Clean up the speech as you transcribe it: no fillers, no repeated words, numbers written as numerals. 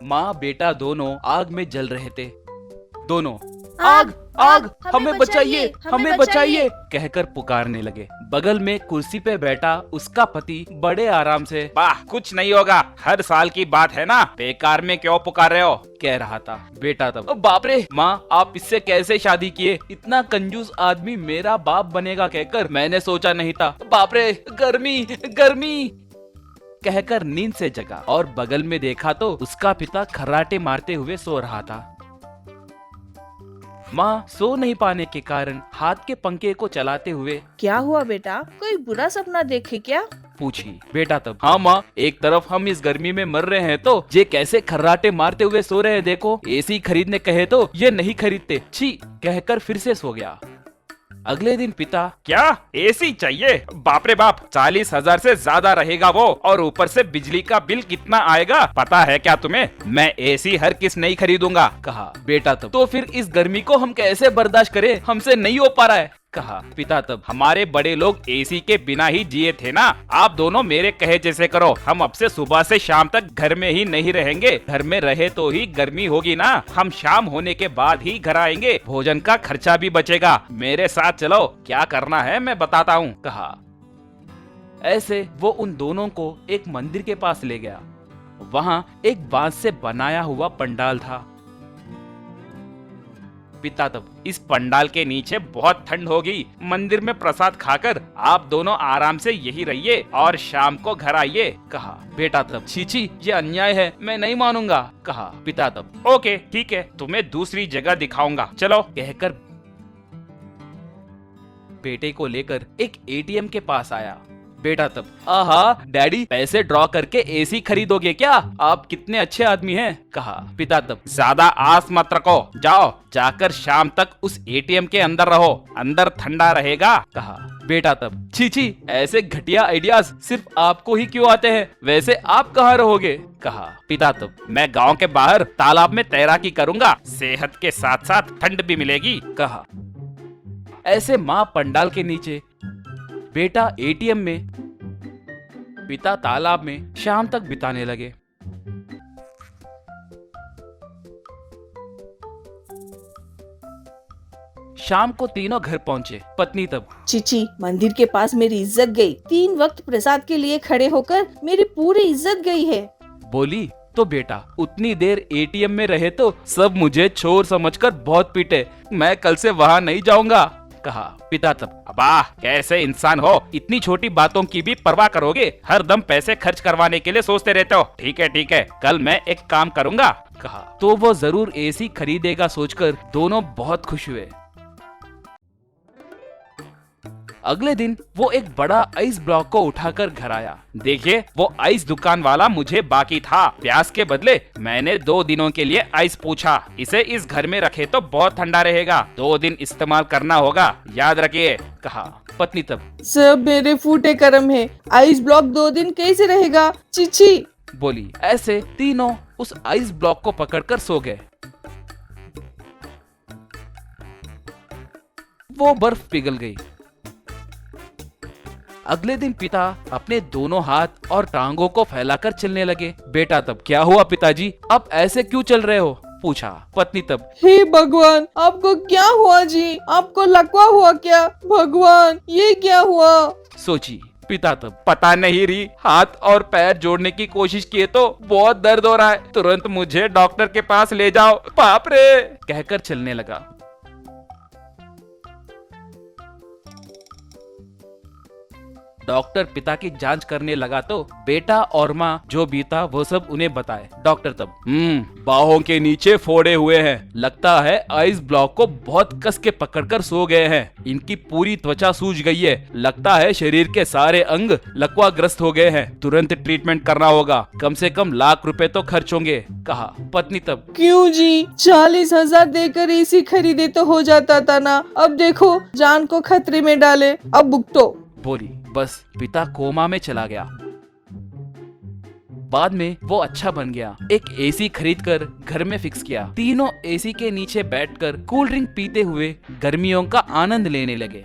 माँ बेटा दोनों आग में जल रहे थे। दोनों आग, आग, आग, हमें बचाइए, हमें बचाइए कहकर पुकारने लगे। बगल में कुर्सी पे बैठा उसका पति बड़े आराम से, वाह, कुछ नहीं होगा, हर साल की बात है ना, बेकार में क्यों पुकार रहे हो, कह रहा था। बेटा तब, बाप रे माँ, आप इससे कैसे शादी किए? इतना कंजूस आदमी मेरा बाप बनेगा कहकर मैंने सोचा नहीं था। बाप रे, गर्मी गर्मी कहकर नींद से जगा और बगल में देखा तो उसका पिता खर्राटे मारते हुए सो रहा था। माँ सो नहीं पाने के कारण हाथ के पंखे को चलाते हुए, क्या हुआ बेटा, कोई बुरा सपना देखे क्या? पूछी। बेटा तब, हाँ माँ, एक तरफ हम इस गर्मी में मर रहे हैं तो ये कैसे खर्राटे मारते हुए सो रहे हैं देखो। एसी खरीदने कहे तो ये नहीं खरीदते, छी कहकर फिर से सो गया। अगले दिन पिता, क्या एसी चाहिए? बाप रे बाप, 40,000 से ज्यादा रहेगा वो, और ऊपर से बिजली का बिल कितना आएगा पता है क्या तुम्हें? मैं एसी हर किस नहीं खरीदूंगा, कहा। बेटा तब, तो फिर इस गर्मी को हम कैसे बर्दाश्त करें, हमसे नहीं हो पा रहा है, कहा। पिता तब, हमारे बड़े लोग एसी के बिना ही जिए थे ना, आप दोनों मेरे कहे जैसे करो, हम अब से सुबह से शाम तक घर में ही नहीं रहेंगे, घर में रहे तो ही गर्मी होगी ना, हम शाम होने के बाद ही घर आएंगे, भोजन का खर्चा भी बचेगा, मेरे साथ चलो, क्या करना है मैं बताता हूँ, कहा। ऐसे वो उन दोनों को एक मंदिर के पास ले गया। वहाँ एक बांस से बनाया हुआ पंडाल था। पिता तब, इस पंडाल के नीचे बहुत ठंड होगी, मंदिर में प्रसाद खाकर आप दोनों आराम से यही रहिए और शाम को घर आइए, कहा। बेटा तब, छी ये अन्याय है, मैं नहीं मानूंगा, कहा। पिता तब, ओके ठीक है, तुम्हें दूसरी जगह दिखाऊंगा, चलो कहकर बेटे को लेकर एक एटीएम के पास आया। बेटा तब, आहा डैडी, पैसे ड्रॉ करके एसी खरीदोगे क्या? आप कितने अच्छे आदमी हैं, कहा। पिता तब, ज्यादा आस मत रखो, जाओ जाकर शाम तक उस एटीएम के अंदर रहो, अंदर ठंडा रहेगा, कहा। बेटा तब, छी ऐसे घटिया आइडियाज सिर्फ आपको ही क्यों आते हैं? वैसे आप कहाँ रहोगे, कहा। पिता तब, मैं गांव के बाहर तालाब में तैराकी करूंगा, सेहत के साथ साथ ठंड भी मिलेगी, कहा। ऐसे माँ पंडाल के नीचे, बेटा एटीएम में, पिता तालाब में शाम तक बिताने लगे। शाम को तीनों घर पहुंचे। पत्नी तब, चीची, मंदिर के पास मेरी इज्जत गई, 3 वक्त प्रसाद के लिए खड़े होकर मेरी पूरी इज्जत गई है, बोली। तो बेटा, उतनी देर एटीएम में रहे तो सब मुझे चोर समझकर बहुत पीटे, मैं कल से वहाँ नहीं जाऊंगा, कहा। पिता तब, अबा कैसे इंसान हो, इतनी छोटी बातों की भी परवाह करोगे, हर दम पैसे खर्च करवाने के लिए सोचते रहते हो, ठीक है, कल मैं एक काम करूंगा, कहा। तो वो जरूर एसी खरीदेगा सोचकर दोनों बहुत खुश हुए। अगले दिन वो एक बड़ा आइस ब्लॉक को उठाकर घर आया। देखिए, वो आइस दुकान वाला मुझे बाकी था, प्याज के बदले मैंने 2 दिनों के लिए आइस पूछा, इसे इस घर में रखे तो बहुत ठंडा रहेगा, 2 दिन इस्तेमाल करना होगा, याद रखिए, कहा। पत्नी तब, सब मेरे फूटे कर्म है, आइस ब्लॉक 2 दिन कैसे रहेगा, चीची, बोली। ऐसे तीनों उस आइस ब्लॉक को पकड़कर सो गए। वो बर्फ पिघल गई। अगले दिन पिता अपने दोनों हाथ और टांगों को फैलाकर चलने लगे। बेटा तब, क्या हुआ पिताजी, आप ऐसे क्यों चल रहे हो, पूछा। पत्नी तब, हे भगवान, आपको क्या हुआ जी, आपको लकवा हुआ क्या? भगवान, ये क्या हुआ? सोची। पिता तब, पता नहीं री, हाथ और पैर जोड़ने की कोशिश किए तो बहुत दर्द हो रहा है, तुरंत मुझे डॉक्टर के पास ले जाओ, बाप रे कहकर चलने लगा। डॉक्टर पिता की जांच करने लगा तो बेटा और माँ जो बीता वो सब उन्हें बताए। डॉक्टर तब, बाहों के नीचे फोड़े हुए हैं, लगता है आइस ब्लॉक को बहुत कस के पकड़कर सो गए हैं, इनकी पूरी त्वचा सूज गई है, लगता है शरीर के सारे अंग लकवाग्रस्त हो गए हैं, तुरंत ट्रीटमेंट करना होगा, कम से कम लाख रुपए तो खर्च होंगे, कहा। पत्नी तब, क्यों जी, 40,000 देकर एसी खरीदे तो हो जाता था ना, अब देखो जान को खतरे में डाले, अब भुगतो, बोली। बस पिता कोमा में चला गया। बाद में वो अच्छा बन गया, एक एसी खरीदकर घर में फिक्स किया। तीनों एसी के नीचे बैठकर कूल ड्रिंक पीते हुए गर्मियों का आनंद लेने लगे।